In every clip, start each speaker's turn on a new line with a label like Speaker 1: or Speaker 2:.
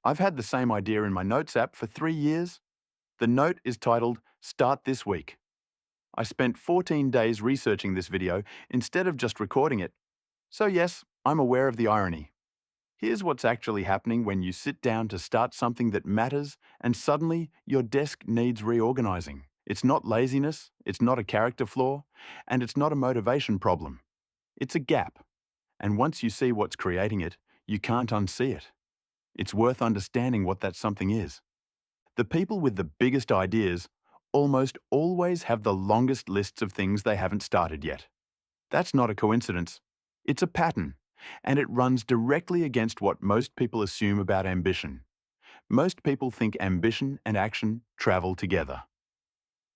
Speaker 1: I've had the same idea in my Notes app for 3 years. The note is titled Start This Week. I spent 14 days researching this video instead of just recording it. So yes, I'm aware of the irony. Here's what's actually happening when you sit down to start something that matters and suddenly your desk needs reorganizing. It's not laziness, it's not a character flaw, and it's not a motivation problem. It's a gap. And once you see what's creating it, you can't unsee it. It's worth understanding what that something is. The people with the biggest ideas almost always have the longest lists of things they haven't started yet. That's not a coincidence. It's a pattern, and it runs directly against what most people assume about ambition. Most people think ambition and action travel together.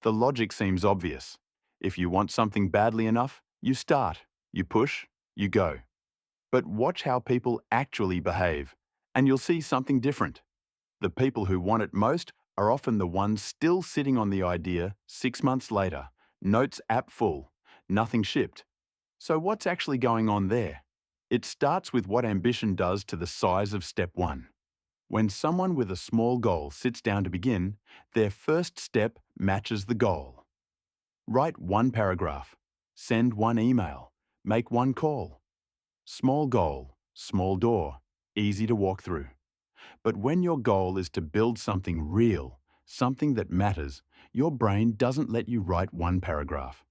Speaker 1: The logic seems obvious. If you want something badly enough, you start, you push, you go. But watch how people actually behave, and you'll see something different. The people who want it most are often the ones still sitting on the idea 6 months later, Notes app full, nothing shipped. So what's actually going on there? It starts with what ambition does to the size of step one. When someone with a small goal sits down to begin, their first step matches the goal. Write one paragraph, send one email, make one call. Small goal, small door, easy to walk through. But when your goal is to build something real, something that matters, your brain doesn't let you write one paragraph.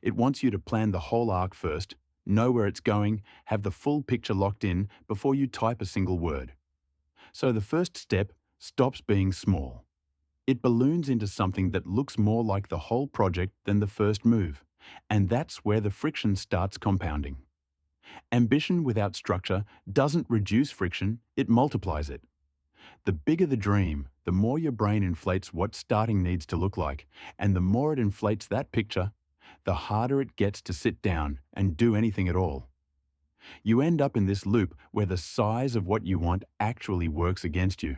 Speaker 1: It wants you to plan the whole arc first, know where it's going, have the full picture locked in before you type a single word. So the first step stops being small. It balloons into something that looks more like the whole project than the first move, and that's where the friction starts compounding. Ambition without structure doesn't reduce friction, it multiplies it. The bigger the dream, the more your brain inflates what starting needs to look like, and the more it inflates that picture, the harder it gets to sit down and do anything at all. You end up in this loop where the size of what you want actually works against you,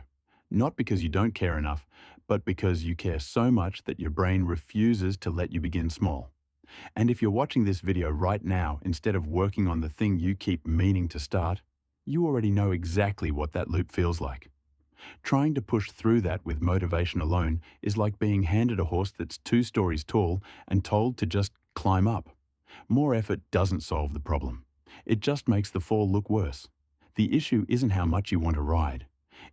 Speaker 1: not because you don't care enough, but because you care so much that your brain refuses to let you begin small. And if you're watching this video right now instead of working on the thing you keep meaning to start, you already know exactly what that loop feels like. Trying to push through that with motivation alone is like being handed a horse that's 2 stories tall and told to just climb up. More effort doesn't solve the problem. It just makes the fall look worse. The issue isn't how much you want to ride.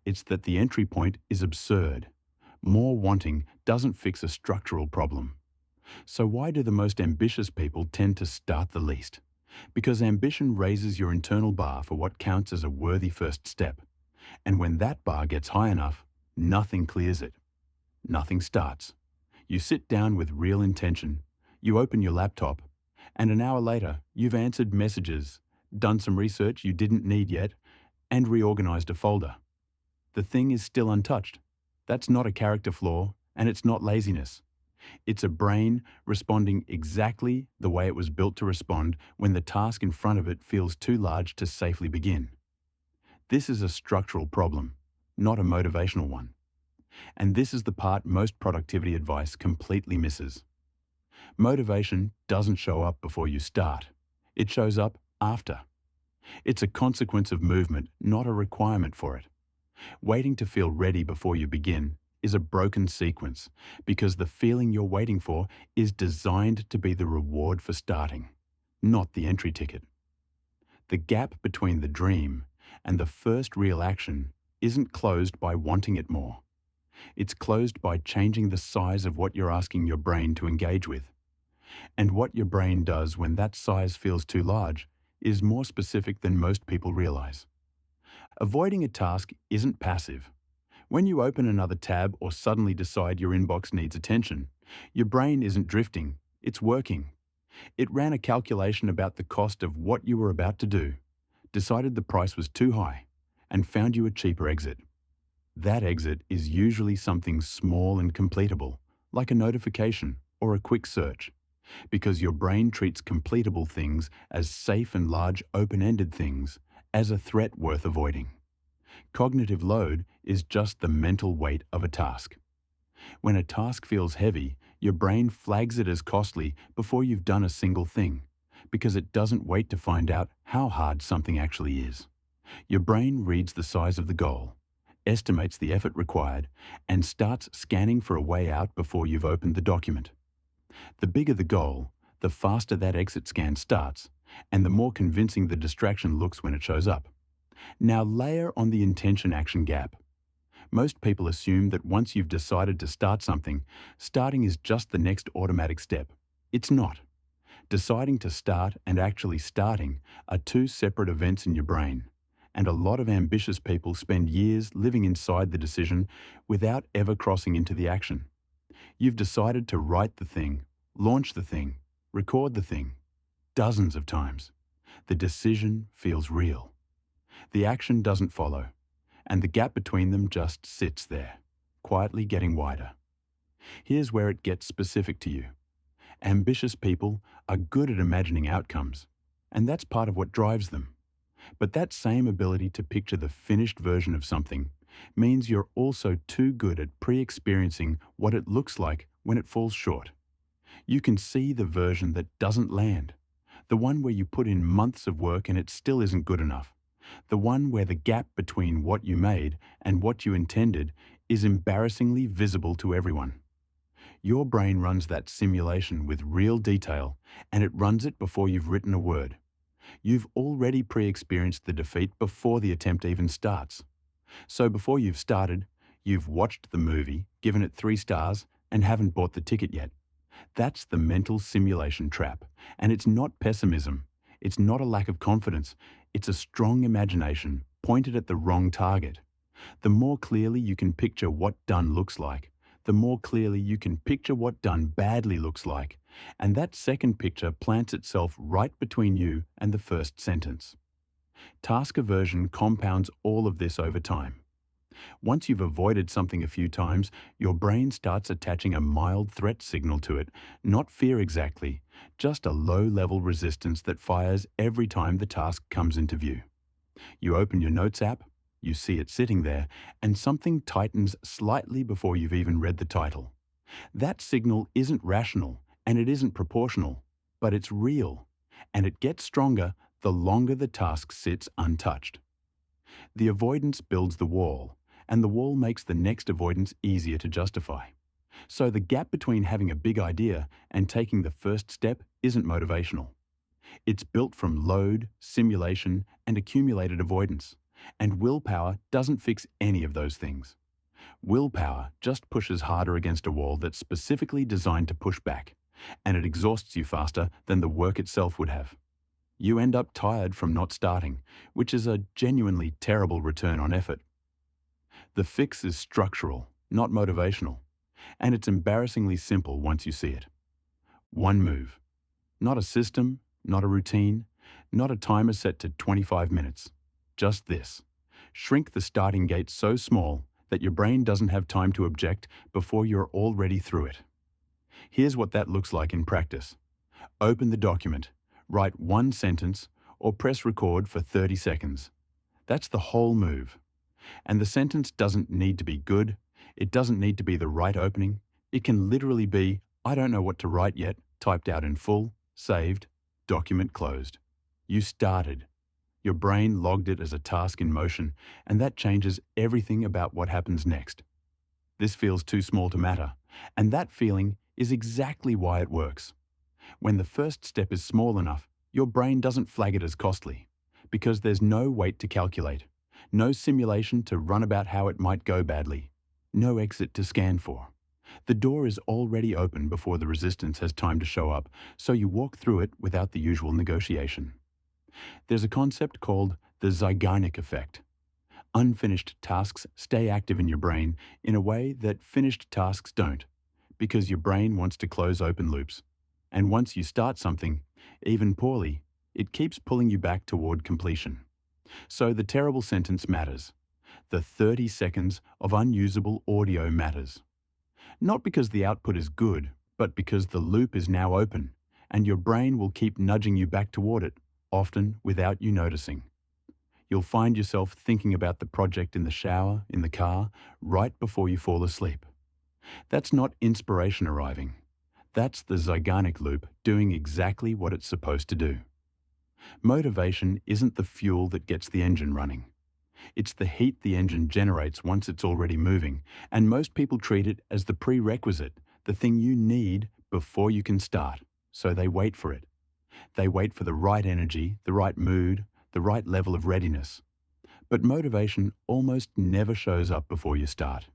Speaker 1: It's that the entry point is absurd. More wanting doesn't fix a structural problem. So why do the most ambitious people tend to start the least? Because ambition raises your internal bar for what counts as a worthy first step. And when that bar gets high enough, nothing clears it. Nothing starts. You sit down with real intention, you open your laptop, and an hour later, you've answered messages, done some research you didn't need yet, and reorganized a folder. The thing is still untouched. That's not a character flaw, and it's not laziness. It's a brain responding exactly the way it was built to respond when the task in front of it feels too large to safely begin. This is a structural problem, not a motivational one. And this is the part most productivity advice completely misses. Motivation doesn't show up before you start. It shows up after. It's a consequence of movement, not a requirement for it. Waiting to feel ready before you begin is a broken sequence because the feeling you're waiting for is designed to be the reward for starting, not the entry ticket. The gap between the dream and the first real action isn't closed by wanting it more. It's closed by changing the size of what you're asking your brain to engage with. And what your brain does when that size feels too large is more specific than most people realize. Avoiding a task isn't passive. When you open another tab or suddenly decide your inbox needs attention, your brain isn't drifting, it's working. It ran a calculation about the cost of what you were about to do, decided the price was too high, and found you a cheaper exit. That exit is usually something small and completable, like a notification or a quick search, because your brain treats completable things as safe and large open-ended things as a threat worth avoiding. Cognitive load is just the mental weight of a task. When a task feels heavy, your brain flags it as costly before you've done a single thing, because it doesn't wait to find out how hard something actually is. Your brain reads the size of the goal. estimates the effort required, and starts scanning for a way out before you've opened the document. The bigger the goal, the faster that exit scan starts, and the more convincing the distraction looks when it shows up. Now layer on the intention-action gap. Most people assume that once you've decided to start something, starting is just the next automatic step. It's not. Deciding to start and actually starting are two separate events in your brain, and a lot of ambitious people spend years living inside the decision without ever crossing into the action. You've decided to write the thing, launch the thing, record the thing, dozens of times. The decision feels real. The action doesn't follow, and the gap between them just sits there, quietly getting wider. Here's where it gets specific to you. Ambitious people are good at imagining outcomes, and that's part of what drives them. But that same ability to picture the finished version of something means you're also too good at pre-experiencing what it looks like when it falls short. You can see the version that doesn't land, the one where you put in months of work and it still isn't good enough, the one where the gap between what you made and what you intended is embarrassingly visible to everyone. Your brain runs that simulation with real detail, and it runs it before you've written a word. You've already pre-experienced the defeat before the attempt even starts. So before you've started, you've watched the movie, given it 3 stars, and haven't bought the ticket yet. That's the mental simulation trap, and it's not pessimism. It's not a lack of confidence. It's a strong imagination pointed at the wrong target. The more clearly you can picture what done looks like, the more clearly you can picture what done badly looks like, and that second picture plants itself right between you and the first sentence. Task aversion compounds all of this over time. Once you've avoided something a few times, your brain starts attaching a mild threat signal to it, not fear exactly, just a low-level resistance that fires every time the task comes into view. You open your Notes app, you see it sitting there, and something tightens slightly before you've even read the title. That signal isn't rational, and it isn't proportional, but it's real, and it gets stronger the longer the task sits untouched. The avoidance builds the wall, and the wall makes the next avoidance easier to justify. So the gap between having a big idea and taking the first step isn't motivational. It's built from load, simulation, and accumulated avoidance, and willpower doesn't fix any of those things. Willpower just pushes harder against a wall that's specifically designed to push back, and it exhausts you faster than the work itself would have. You end up tired from not starting, which is a genuinely terrible return on effort. The fix is structural, not motivational, and it's embarrassingly simple once you see it. One move. Not a system, not a routine, not a timer set to 25 minutes. Just this. Shrink the starting gate so small that your brain doesn't have time to object before you're already through it. Here's what that looks like in practice. Open the document, write 1 sentence, or press record for 30 seconds. That's the whole move. And the sentence doesn't need to be good. It doesn't need to be the right opening. It can literally be, "I don't know what to write yet," typed out in full, saved, document closed. You started. Your brain logged it as a task in motion, and that changes everything about what happens next. This feels too small to matter, and that feeling is exactly why it works. When the first step is small enough, your brain doesn't flag it as costly, because there's no weight to calculate, no simulation to run about how it might go badly, no exit to scan for. The door is already open before the resistance has time to show up, so you walk through it without the usual negotiation. There's a concept called the Zeigarnik effect. Unfinished tasks stay active in your brain in a way that finished tasks don't, because your brain wants to close open loops. And once you start something, even poorly, it keeps pulling you back toward completion. So the terrible sentence matters. The 30 seconds of unusable audio matters. Not because the output is good, but because the loop is now open, and your brain will keep nudging you back toward it, often without you noticing. You'll find yourself thinking about the project in the shower, in the car, right before you fall asleep. That's not inspiration arriving. That's the Zeigarnik loop doing exactly what it's supposed to do. Motivation isn't the fuel that gets the engine running. It's the heat the engine generates once it's already moving, and most people treat it as the prerequisite, the thing you need before you can start. So they wait for it. They wait for the right energy, the right mood, the right level of readiness. But motivation almost never shows up before you start.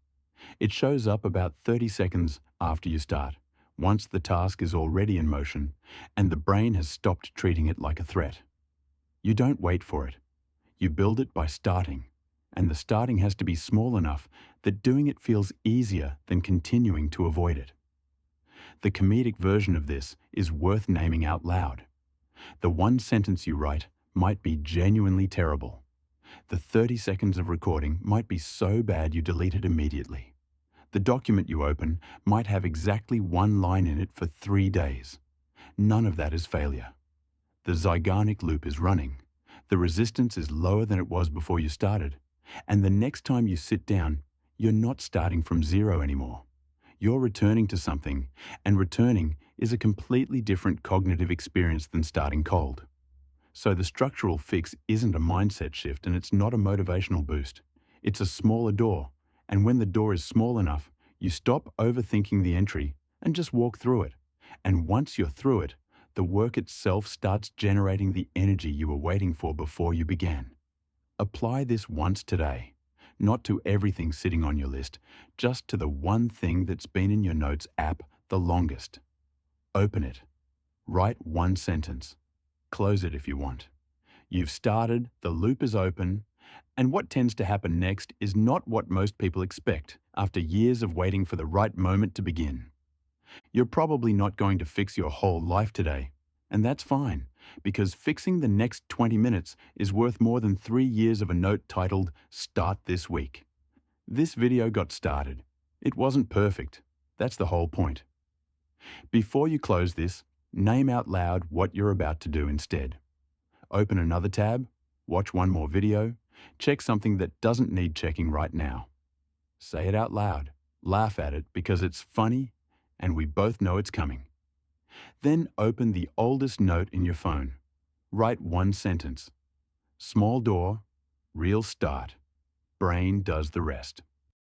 Speaker 1: It shows up about 30 seconds after you start, once the task is already in motion and the brain has stopped treating it like a threat. You don't wait for it. You build it by starting, and the starting has to be small enough that doing it feels easier than continuing to avoid it. The comedic version of this is worth naming out loud. The one sentence you write might be genuinely terrible. The 30 seconds of recording might be so bad you delete it immediately. The document you open might have exactly one line in it for 3 days. None of that is failure. The Zeigarnik loop is running. The resistance is lower than it was before you started. And the next time you sit down, you're not starting from zero anymore. You're returning to something, and returning is a completely different cognitive experience than starting cold. So the structural fix isn't a mindset shift, and it's not a motivational boost. It's a smaller door, and when the door is small enough, you stop overthinking the entry and just walk through it. And once you're through it, the work itself starts generating the energy you were waiting for before you began. Apply this once today, not to everything sitting on your list, just to the one thing that's been in your notes app the longest. Open it. Write one sentence. Close it if you want. You've started, the loop is open, and what tends to happen next is not what most people expect after years of waiting for the right moment to begin. You're probably not going to fix your whole life today, and that's fine, because fixing the next 20 minutes is worth more than 3 years of a note titled, "Start this week." This video got started. It wasn't perfect. That's the whole point. Before you close this, name out loud what you're about to do instead. Open another tab, watch one more video, check something that doesn't need checking right now. Say it out loud, laugh at it because it's funny and we both know it's coming. Then open the oldest note in your phone. Write one sentence. Small door, real start. Brain does the rest.